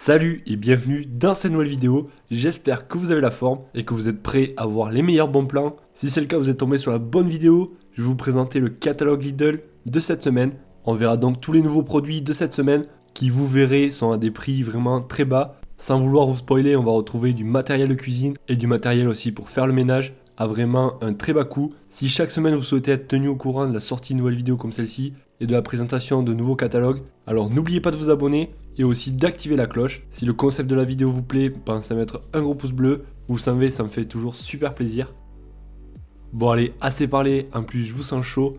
Salut et bienvenue dans cette nouvelle vidéo, j'espère que vous avez la forme et que vous êtes prêts à voir les meilleurs bons plans. Si c'est le cas, vous êtes tombé sur la bonne vidéo, je vais vous présenter le catalogue Lidl de cette semaine. On verra donc tous les nouveaux produits de cette semaine qui, vous verrez, sont à des prix vraiment très bas. Sans vouloir vous spoiler, on va retrouver du matériel de cuisine et du matériel aussi pour faire le ménage à vraiment un très bas coût. Si chaque semaine vous souhaitez être tenu au courant de la sortie de nouvelles vidéos comme celle-ci et de la présentation de nouveaux catalogues, alors n'oubliez pas de vous abonner et aussi d'activer la cloche. Si le concept de la vidéo vous plaît, pensez à mettre un gros pouce bleu. Vous savez, ça me fait toujours super plaisir. Bon allez, assez parlé, en plus je vous sens chaud.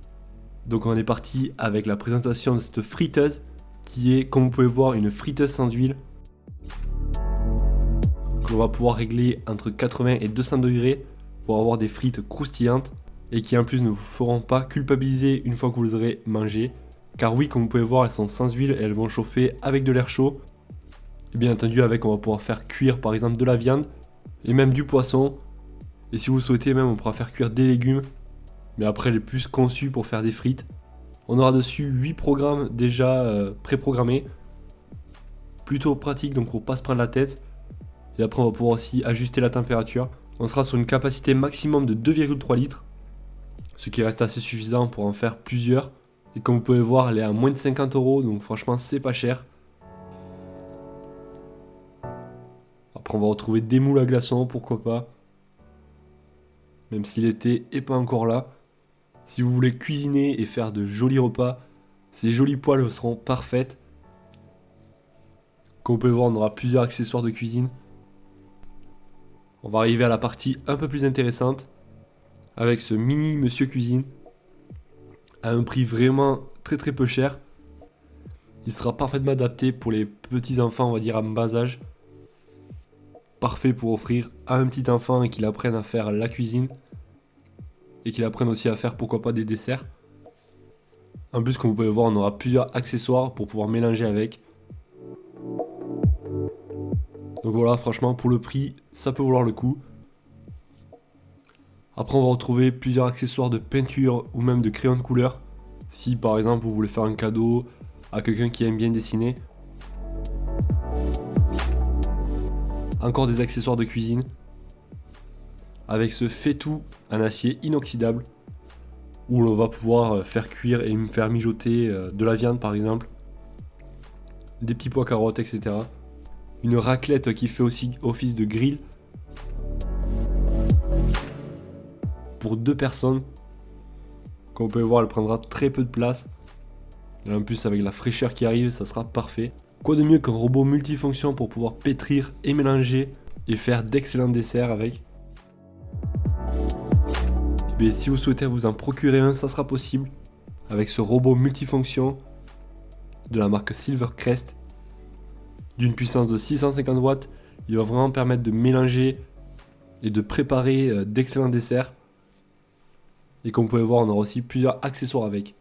Donc on est parti avec la présentation de cette friteuse qui est, comme vous pouvez voir, une friteuse sans huile. On va pouvoir régler entre 80 et 200 degrés pour avoir des frites croustillantes et qui en plus ne vous feront pas culpabiliser une fois que vous les aurez mangées. Car oui, comme vous pouvez voir, elles sont sans huile et elles vont chauffer avec de l'air chaud. Et bien entendu, avec, on va pouvoir faire cuire par exemple de la viande et même du poisson. Et si vous le souhaitez, même on pourra faire cuire des légumes, mais après les plus conçus pour faire des frites. On aura dessus 8 programmes déjà préprogrammés. Plutôt pratique, donc pour pas se prendre la tête. Et après, on va pouvoir aussi ajuster la température. On sera sur une capacité maximum de 2,3 litres, ce qui reste assez suffisant pour en faire plusieurs. Et comme vous pouvez voir, elle est à moins de 50 €, donc franchement, c'est pas cher. Après, on va retrouver des moules à glaçons, pourquoi pas. Même si l'été est pas encore là. Si vous voulez cuisiner et faire de jolis repas, ces jolies poêles seront parfaites. Comme vous pouvez voir, on aura plusieurs accessoires de cuisine. On va arriver à la partie un peu plus intéressante avec ce mini Monsieur Cuisine à un prix vraiment très peu cher. Il sera parfaitement adapté pour les petits enfants, on va dire à bas âge. Parfait pour offrir à un petit enfant et qu'il apprenne à faire la cuisine et qu'il apprenne aussi à faire pourquoi pas des desserts. En plus, comme vous pouvez voir, on aura plusieurs accessoires pour pouvoir mélanger avec. Donc voilà, franchement, pour le prix, ça peut valoir le coup. Après, on va retrouver plusieurs accessoires de peinture ou même de crayon de couleur. Si par exemple, vous voulez faire un cadeau à quelqu'un qui aime bien dessiner. Encore des accessoires de cuisine. Avec ce fait-tout en acier inoxydable. Où l'on va pouvoir faire cuire et faire mijoter de la viande par exemple. Des petits pois carottes, etc. Une raclette qui fait aussi office de grill. Pour 2 personnes. Comme vous pouvez voir, elle prendra très peu de place. Et en plus, avec la fraîcheur qui arrive, ça sera parfait. Quoi de mieux qu'un robot multifonction pour pouvoir pétrir et mélanger et faire d'excellents desserts avec. Et si vous souhaitez vous en procurer un, ça sera possible. Avec ce robot multifonction de la marque Silvercrest. D'une puissance de 650 watts, il va vraiment permettre de mélanger et de préparer d'excellents desserts. Et comme vous pouvez voir, on aura aussi plusieurs accessoires avec.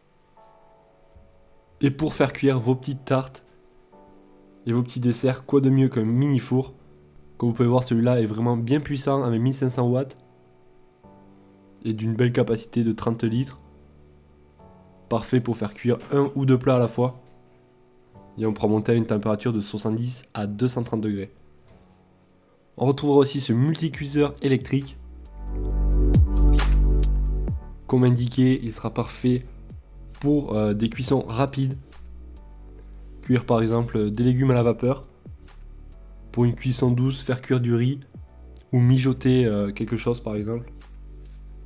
Et pour faire cuire vos petites tartes et vos petits desserts, quoi de mieux qu'un mini four. Comme vous pouvez voir, celui-là est vraiment bien puissant avec 1500 watts. Et d'une belle capacité de 30 litres. Parfait pour faire cuire un ou deux plats à la fois. Et on pourra monter à une température de 70 à 230 degrés. On retrouvera aussi ce multicuiseur électrique. Comme indiqué, il sera parfait pour des cuissons rapides. Cuire par exemple des légumes à la vapeur. Pour une cuisson douce, faire cuire du riz. Ou mijoter quelque chose par exemple.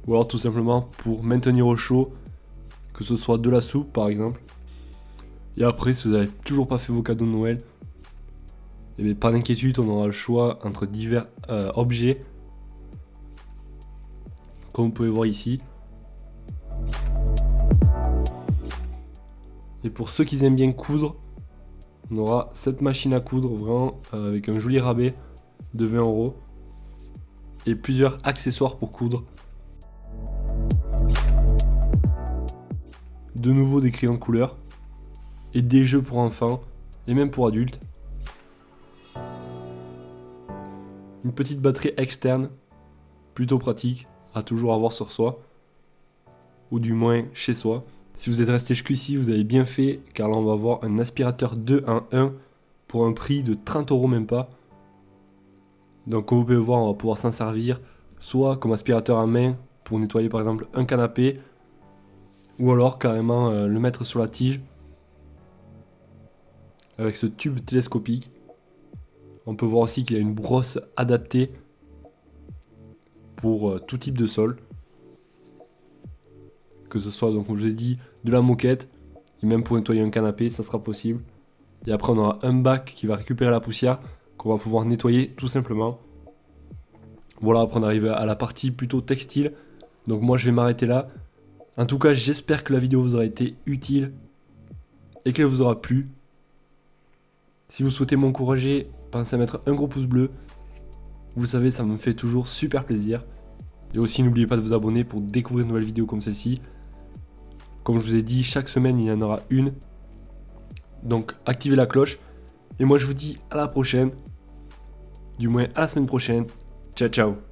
Ou alors tout simplement pour maintenir au chaud, que ce soit de la soupe par exemple. Et après, si vous n'avez toujours pas fait vos cadeaux de Noël, eh bien, pas d'inquiétude, on aura le choix entre divers objets. Comme vous pouvez voir ici. Et pour ceux qui aiment bien coudre, on aura cette machine à coudre vraiment avec un joli rabais de 20 €. Et plusieurs accessoires pour coudre. De nouveau des crayons de couleur. Et des jeux pour enfants. Et même pour adultes. Une petite batterie externe. Plutôt pratique à toujours avoir sur soi. Ou du moins chez soi. Si vous êtes resté jusqu'ici, vous avez bien fait. Car là on va avoir un aspirateur 2 en 1. pour un prix de 30 € même pas. Donc comme vous pouvez voir, on va pouvoir s'en servir soit comme aspirateur à main pour nettoyer par exemple un canapé, ou alors carrément le mettre sur la tige avec ce tube télescopique. On peut voir aussi qu'il y a une brosse adaptée pour tout type de sol. Que ce soit, donc comme je vous ai dit, de la moquette, et même pour nettoyer un canapé, ça sera possible. Et après on aura un bac qui va récupérer la poussière, qu'on va pouvoir nettoyer tout simplement. Voilà, après on arrive à la partie plutôt textile. Donc moi je vais m'arrêter là. En tout cas, j'espère que la vidéo vous aura été utile et qu'elle vous aura plu. Si vous souhaitez m'encourager, pensez à mettre un gros pouce bleu. Vous savez, ça me fait toujours super plaisir. Et aussi, n'oubliez pas de vous abonner pour découvrir de nouvelles vidéos comme celle-ci. Comme je vous ai dit, chaque semaine, il y en aura une. Donc, activez la cloche. Et moi, je vous dis à la prochaine. Du moins, à la semaine prochaine. Ciao, ciao.